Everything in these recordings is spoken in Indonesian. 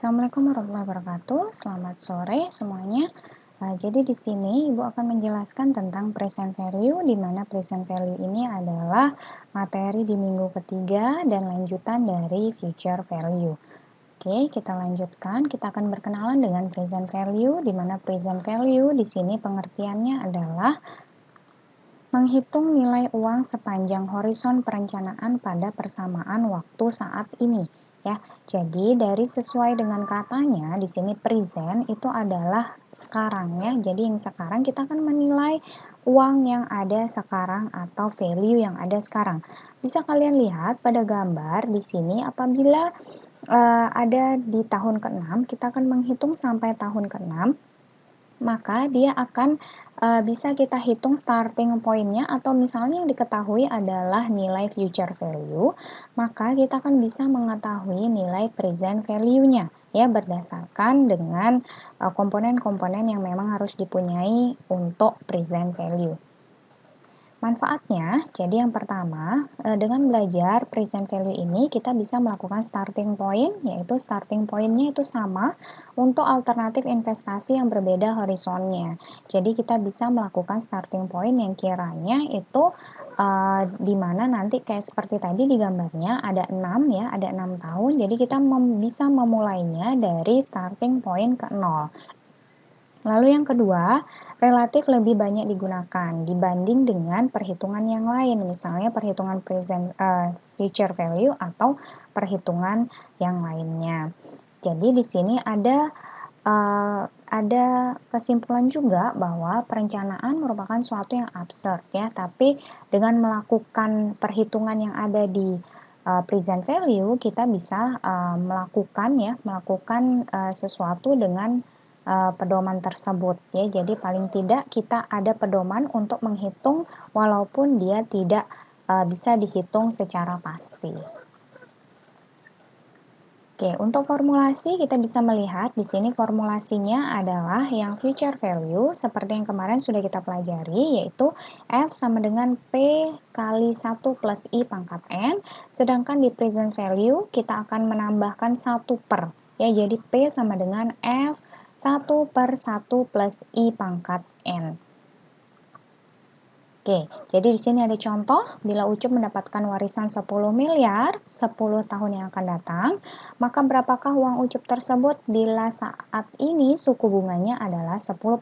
Assalamualaikum warahmatullahi wabarakatuh. Selamat sore semuanya. Jadi di sini Ibu akan menjelaskan tentang present value, di mana present value ini adalah materi di minggu ketiga dan lanjutan dari future value. Oke, kita lanjutkan. Kita akan berkenalan dengan present value, di mana present value di sini pengertiannya adalah menghitung nilai uang sepanjang horizon perencanaan pada persamaan waktu saat ini. Ya, jadi dari sesuai dengan katanya di sini present itu adalah sekarang ya. Jadi yang sekarang kita akan menilai uang yang ada sekarang atau value yang ada sekarang. Bisa kalian lihat pada gambar di sini apabila ada di tahun ke-6, kita akan menghitung sampai tahun ke-6, maka dia akan bisa kita hitung starting point-nya, atau misalnya yang diketahui adalah nilai future value, maka kita akan bisa mengetahui nilai present value-nya ya, berdasarkan dengan komponen-komponen yang memang harus dipunyai untuk present value. Manfaatnya, jadi yang pertama, dengan belajar present value ini kita bisa melakukan starting point, yaitu starting point-nya itu sama untuk alternatif investasi yang berbeda horizonnya. Jadi kita bisa melakukan starting point yang kiranya itu di mana nanti kayak seperti tadi di gambarnya ada 6 ya, ada 6 tahun. Jadi kita bisa memulainya dari starting point ke 0. Lalu yang kedua, relatif lebih banyak digunakan dibanding dengan perhitungan yang lain, misalnya perhitungan future value atau perhitungan yang lainnya. Jadi di sini ada kesimpulan juga bahwa perencanaan merupakan suatu yang absurd ya, tapi dengan melakukan perhitungan yang ada di present value kita bisa melakukan sesuatu dengan pedoman tersebut ya. Jadi paling tidak kita ada pedoman untuk menghitung walaupun dia tidak bisa dihitung secara pasti. Oke, untuk formulasi kita bisa melihat di sini formulasinya adalah yang future value seperti yang kemarin sudah kita pelajari, yaitu F sama dengan P kali 1 plus I pangkat N, sedangkan di present value kita akan menambahkan 1 per ya, jadi P sama dengan F 1 per 1 plus I pangkat N. Oke, jadi di sini ada contoh, bila Ucup mendapatkan warisan 10 miliar 10 tahun yang akan datang, maka berapakah uang Ucup tersebut bila saat ini suku bunganya adalah 10%?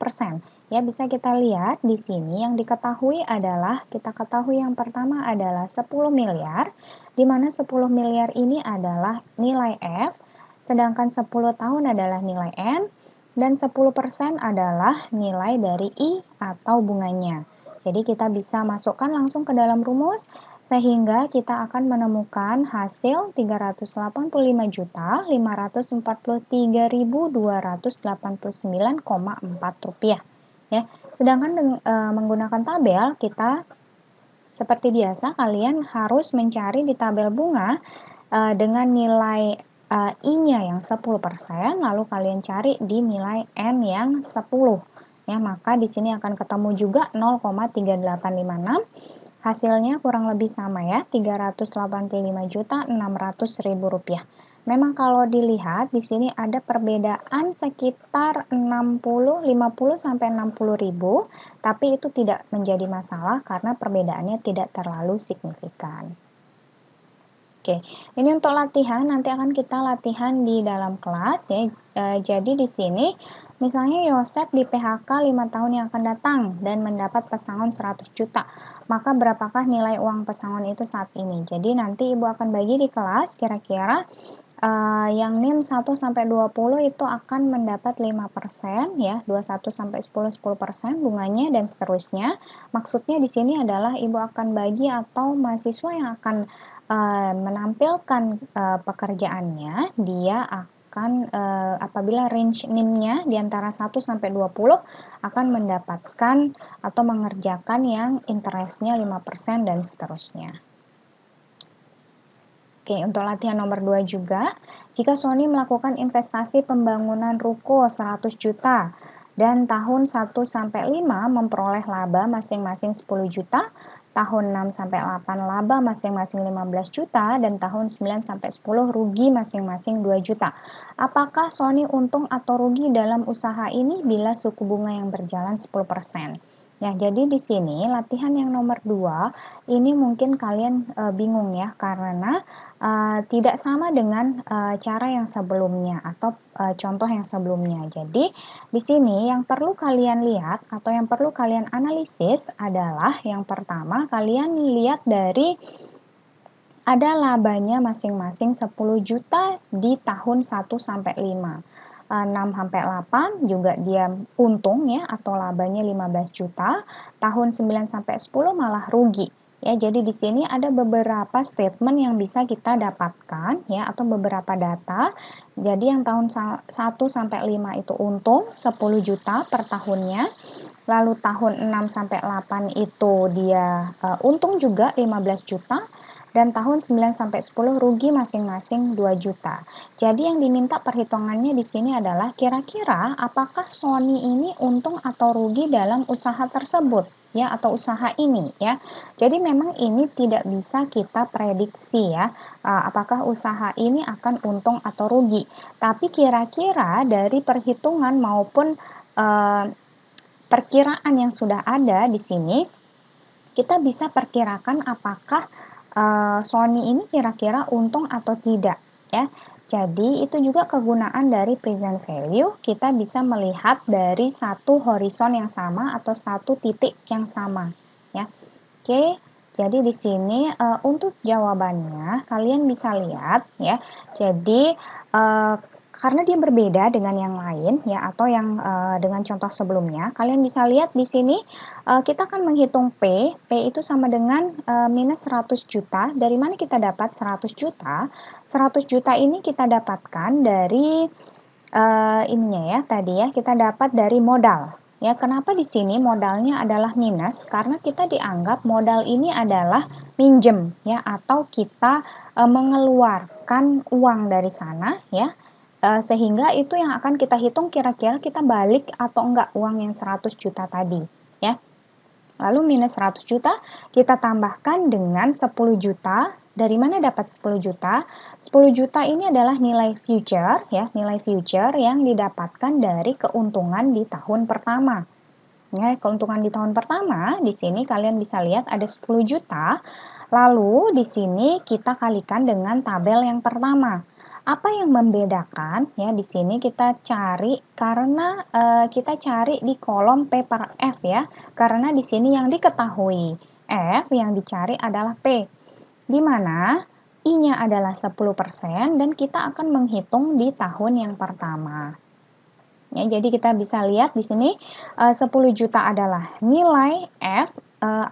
Ya, bisa kita lihat di sini yang diketahui adalah, kita ketahui yang pertama adalah 10 miliar, di mana 10 miliar ini adalah nilai F, sedangkan 10 tahun adalah nilai N, dan 10% adalah nilai dari I atau bunganya. Jadi kita bisa masukkan langsung ke dalam rumus sehingga kita akan menemukan hasil 384.289,4 rupiah ya. Sedangkan menggunakan tabel kita seperti biasa kalian harus mencari di tabel bunga dengan nilai I-nya yang 10%, lalu kalian cari di nilai N yang 10. Ya, maka di sini akan ketemu juga 0,3856. Hasilnya kurang lebih sama ya, 385.600.000 rupiah. Memang kalau dilihat di sini ada perbedaan sekitar 50 sampai 60.000, tapi itu tidak menjadi masalah karena perbedaannya tidak terlalu signifikan. Oke, ini untuk latihan, nanti akan kita latihan di dalam kelas ya. Jadi di sini misalnya Yosep di PHK 5 tahun yang akan datang dan mendapat pesangon 100 juta. Maka berapakah nilai uang pesangon itu saat ini? Jadi nanti Ibu akan bagi di kelas kira-kira yang NIM 1 sampai 20 itu akan mendapat 5% ya, 21 sampai 10 10% bunganya dan seterusnya. Maksudnya di sini adalah Ibu akan bagi atau mahasiswa yang akan menampilkan pekerjaannya, dia akan apabila range NIM-nya di antara 1 sampai 20 akan mendapatkan atau mengerjakan yang interest-nya 5% dan seterusnya. Oke, untuk latihan nomor 2 juga, jika Sony melakukan investasi pembangunan ruko 100 juta dan tahun 1 sampai 5 memperoleh laba masing-masing 10 juta, tahun 6 sampai 8 laba masing-masing 15 juta, dan tahun 9 sampai 10 rugi masing-masing 2 juta. Apakah Sony untung atau rugi dalam usaha ini bila suku bunga yang berjalan 10%? Ya, jadi di sini latihan yang nomor 2 ini mungkin kalian bingung ya, karena tidak sama dengan cara yang sebelumnya atau contoh yang sebelumnya. Jadi di sini yang perlu kalian lihat atau yang perlu kalian analisis adalah yang pertama, kalian lihat dari ada labanya masing-masing 10 juta di tahun 1 sampai 5. 6 sampai 8 juga dia untung ya, atau labanya 15 juta, tahun 9 sampai 10 malah rugi. Ya, jadi di sini ada beberapa statement yang bisa kita dapatkan ya, atau beberapa data. Jadi yang tahun 1 sampai 5 itu untung 10 juta per tahunnya. Lalu tahun 6 sampai 8 itu dia untung juga 15 juta, dan tahun 9 sampai 10 rugi masing-masing 2 juta. Jadi yang diminta perhitungannya di sini adalah kira-kira apakah Sony ini untung atau rugi dalam usaha tersebut ya, atau usaha ini ya. Jadi memang ini tidak bisa kita prediksi ya, apakah usaha ini akan untung atau rugi. Tapi kira-kira dari perhitungan maupun perkiraan yang sudah ada di sini, kita bisa perkirakan apakah Sony ini kira-kira untung atau tidak ya. Jadi itu juga kegunaan dari present value, kita bisa melihat dari satu horizon yang sama atau satu titik yang sama ya. Oke, jadi di sini untuk jawabannya kalian bisa lihat ya. Jadi karena dia berbeda dengan yang lain ya, atau yang dengan contoh sebelumnya, kalian bisa lihat di sini kita akan menghitung P. P itu sama dengan minus 100 juta. Dari mana kita dapat 100 juta? 100 juta ini kita dapatkan dari ininya ya, tadi ya, kita dapat dari modal. Ya, kenapa di sini modalnya adalah minus? Karena kita dianggap modal ini adalah minjem ya, atau kita mengeluarkan uang dari sana ya. Sehingga itu yang akan kita hitung kira-kira kita balik atau enggak uang yang 100 juta tadi ya. Lalu minus 100 juta kita tambahkan dengan 10 juta. Dari mana dapat 10 juta? 10 juta ini adalah nilai future ya, nilai future yang didapatkan dari keuntungan di tahun pertama. Ya, keuntungan di tahun pertama di sini kalian bisa lihat ada 10 juta. Lalu di sini kita kalikan dengan tabel yang pertama. Apa yang membedakan ya, di sini kita cari karena kita cari di kolom P per F ya. Karena di sini yang diketahui F, yang dicari adalah P. Di mana I-nya adalah 10% dan kita akan menghitung di tahun yang pertama. Ya, jadi kita bisa lihat di sini 10 juta adalah nilai F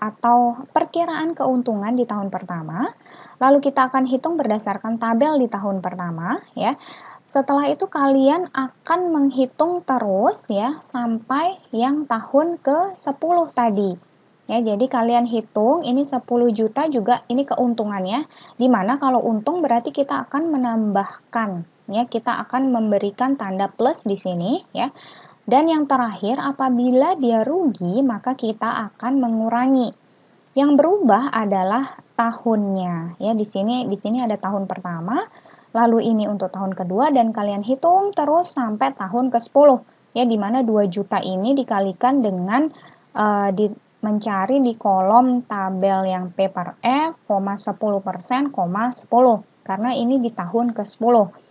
atau perkiraan keuntungan di tahun pertama. Lalu kita akan hitung berdasarkan tabel di tahun pertama ya. Setelah itu kalian akan menghitung terus ya sampai yang tahun ke-10 tadi. Ya, jadi kalian hitung ini 10 juta juga ini keuntungannya. Dimana kalau untung berarti kita akan menambahkan ya, kita akan memberikan tanda plus di sini ya. Dan yang terakhir, apabila dia rugi, maka kita akan mengurangi. Yang berubah adalah tahunnya. Ya, di sini ada tahun pertama, lalu ini untuk tahun kedua, dan kalian hitung terus sampai tahun ke-10. Ya, di mana 2 juta ini dikalikan dengan mencari di kolom tabel yang P per F, 10%, 10, karena ini di tahun ke-10.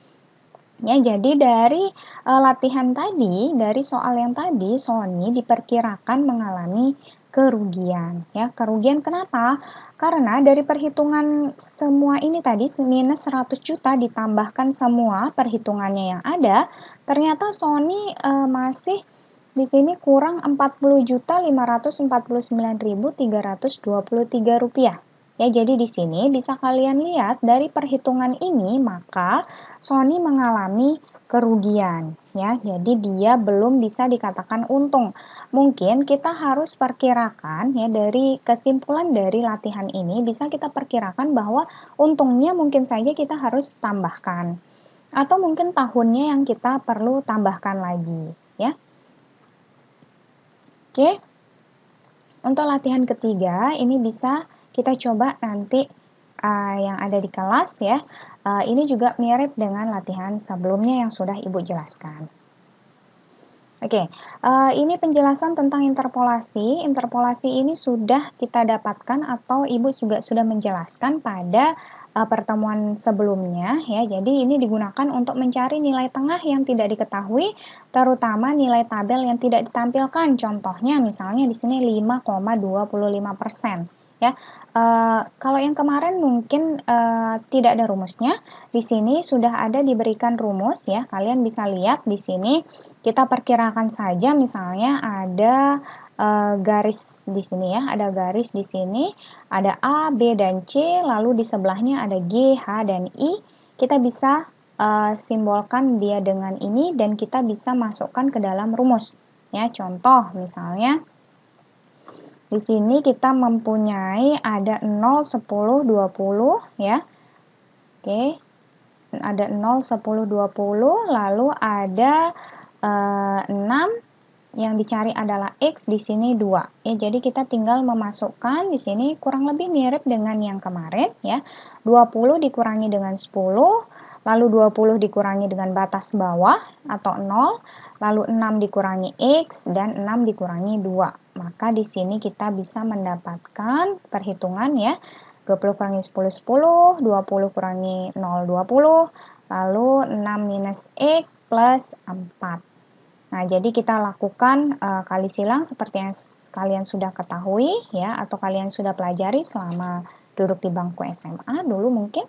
Ya, jadi dari latihan tadi, dari soal yang tadi, Sony diperkirakan mengalami kerugian. Ya, kerugian kenapa? Karena dari perhitungan semua ini tadi, minus 100 juta ditambahkan semua perhitungannya yang ada, ternyata Sony masih di sini kurang 40.549.323 rupiah. Ya, jadi di sini bisa kalian lihat dari perhitungan ini, maka Sony mengalami kerugian ya. Jadi dia belum bisa dikatakan untung. Mungkin kita harus perkirakan ya, dari kesimpulan dari latihan ini bisa kita perkirakan bahwa untungnya mungkin saja kita harus tambahkan. Atau mungkin tahunnya yang kita perlu tambahkan lagi ya. Oke. Untuk latihan ketiga, ini bisa kita coba nanti yang ada di kelas ya. Ini juga mirip dengan latihan sebelumnya yang sudah Ibu jelaskan. Oke, ini penjelasan tentang interpolasi. Interpolasi ini sudah kita dapatkan atau Ibu juga sudah menjelaskan pada pertemuan sebelumnya ya. Jadi ini digunakan untuk mencari nilai tengah yang tidak diketahui, terutama nilai tabel yang tidak ditampilkan. Contohnya misalnya di sini 5,25% ya. Kalau yang kemarin mungkin tidak ada rumusnya. Di sini sudah ada diberikan rumus ya. Kalian bisa lihat di sini kita perkirakan saja misalnya ada garis di sini ya, ada garis di sini, ada A, B, dan C, lalu di sebelahnya ada G, H, dan I. Kita bisa simbolkan dia dengan ini dan kita bisa masukkan ke dalam rumus. Ya, contoh misalnya di sini kita mempunyai ada 0, 10, 20 ya. Oke. Ada 0, 10, 20, lalu ada 6 yang dicari adalah X, di sini 2. Ya, jadi kita tinggal memasukkan di sini kurang lebih mirip dengan yang kemarin ya. 20 dikurangi dengan 10, lalu 20 dikurangi dengan batas bawah atau 0, lalu 6 dikurangi X dan 6 dikurangi 2. Maka di sini kita bisa mendapatkan perhitungan ya. 20 kurangi 10, 10, 20 kurangi 0, 20, lalu 6 minus X plus 4. Nah, jadi kita lakukan kali silang seperti yang kalian sudah ketahui ya, atau kalian sudah pelajari selama duduk di bangku SMA dulu mungkin.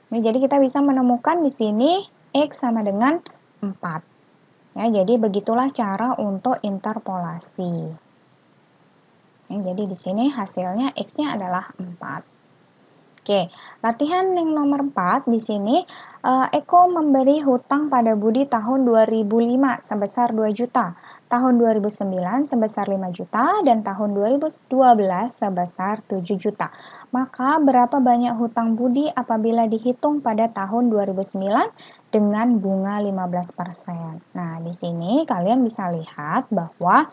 Nah, jadi kita bisa menemukan di sini X sama dengan 4. Ya, jadi begitulah cara untuk interpolasi. Ya, jadi di sini hasilnya X-nya adalah 4. Oke, latihan yang nomor 4 di sini, Eko memberi hutang pada Budi tahun 2005 sebesar 2 juta, tahun 2009 sebesar 5 juta, dan tahun 2012 sebesar 7 juta. Maka berapa banyak hutang Budi apabila dihitung pada tahun 2009 dengan bunga 15%? Nah, di sini kalian bisa lihat bahwa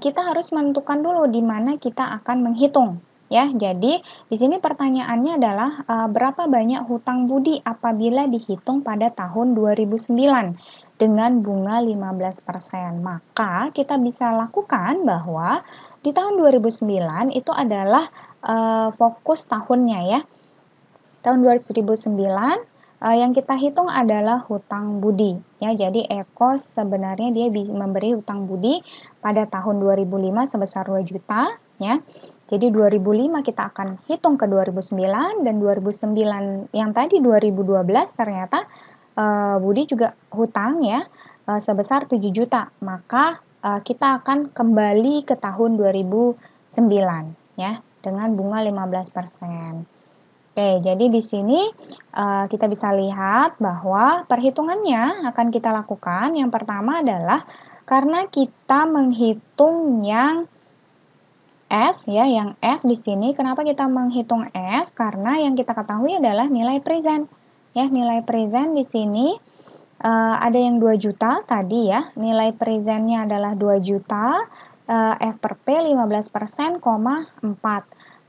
kita harus menentukan dulu di mana kita akan menghitung. Ya, jadi di sini pertanyaannya adalah berapa banyak hutang budi apabila dihitung pada tahun 2009 dengan bunga 15%. Maka kita bisa lakukan bahwa di tahun 2009 itu adalah fokus tahunnya ya. Tahun 2009 yang kita hitung adalah hutang budi ya. Jadi Eko sebenarnya dia memberi hutang budi pada tahun 2005 sebesar 2 juta ya. Jadi 2005 kita akan hitung ke 2009 dan 2009 yang tadi 2012 ternyata Budi juga hutang ya sebesar 7 juta. Maka kita akan kembali ke tahun 2009 ya dengan bunga 15%. Oke, jadi di sini kita bisa lihat bahwa perhitungannya akan kita lakukan. Yang pertama adalah karena kita menghitung yang F ya, yang F di sini. Kenapa kita menghitung F? Karena yang kita ketahui adalah nilai present. Ya, nilai present di sini ada yang 2 juta tadi ya. Nilai presentnya adalah 2 juta, F per P 15%, 4.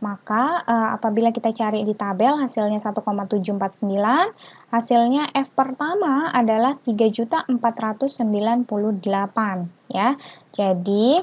Maka apabila kita cari di tabel hasilnya 1,749, hasilnya F pertama adalah 3.498 ya. Jadi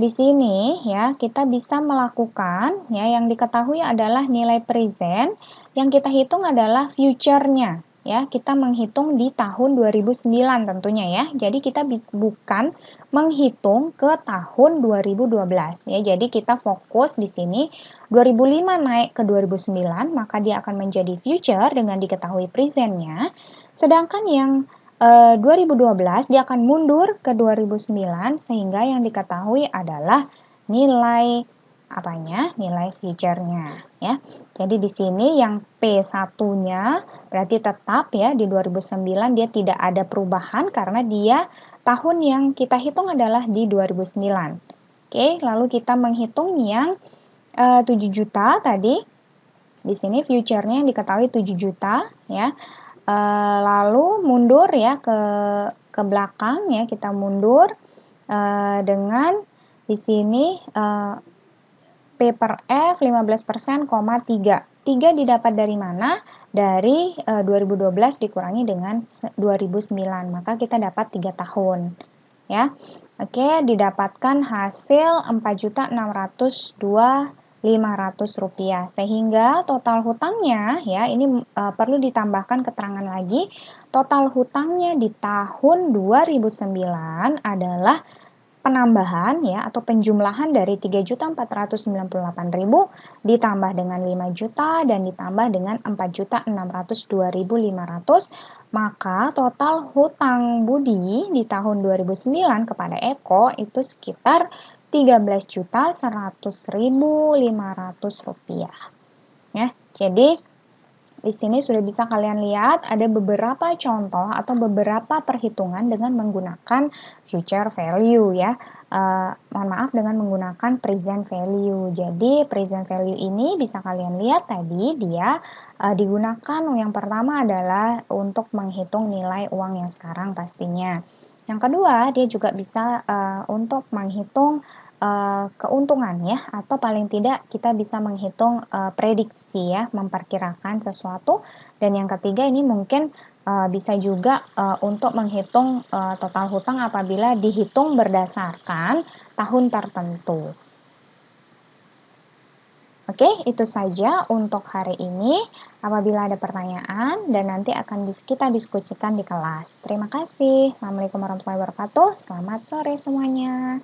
di sini ya kita bisa melakukan ya yang diketahui adalah nilai present, yang kita hitung adalah future-nya. Ya, kita menghitung di tahun 2009 tentunya ya. Jadi kita bukan menghitung ke tahun 2012 ya. Jadi kita fokus di sini 2005 naik ke 2009, maka dia akan menjadi future dengan diketahui presentnya. Sedangkan yang 2012 dia akan mundur ke 2009 sehingga yang diketahui adalah nilai apanya? Nilai future-nya ya. Jadi di sini yang P1-nya berarti tetap ya di 2009 dia tidak ada perubahan karena dia tahun yang kita hitung adalah di 2009. Oke, lalu kita menghitung yang 7 juta tadi. Di sini future-nya diketahui 7 juta ya. Lalu mundur ya ke belakang ya, kita mundur dengan di sini P per F 15%, 3 didapat dari mana? Dari 2012 dikurangi dengan 2009, maka kita dapat 3 tahun. Ya, oke, didapatkan hasil Rp4.602.500, sehingga total hutangnya ya ini perlu ditambahkan keterangan lagi. Total hutangnya di tahun 2009 adalah penambahan ya atau penjumlahan dari 3.498.000 ditambah dengan 5 juta dan ditambah dengan 4.602.500, maka total hutang budi di tahun 2009 kepada Eko itu sekitar Rp13.100.500 ya. Jadi di sini sudah bisa kalian lihat ada beberapa contoh atau beberapa perhitungan dengan menggunakan future value ya. Mohon maaf, dengan menggunakan present value. Jadi present value ini bisa kalian lihat tadi dia digunakan yang pertama adalah untuk menghitung nilai uang yang sekarang pastinya. Yang kedua, dia juga bisa untuk menghitung keuntungan ya, atau paling tidak kita bisa menghitung prediksi ya, memperkirakan sesuatu. Dan yang ketiga ini mungkin bisa juga untuk menghitung total hutang apabila dihitung berdasarkan tahun tertentu. Oke, itu saja untuk hari ini. Apabila ada pertanyaan dan nanti akan kita diskusikan di kelas. Terima kasih. Assalamualaikum warahmatullahi wabarakatuh. Selamat sore semuanya.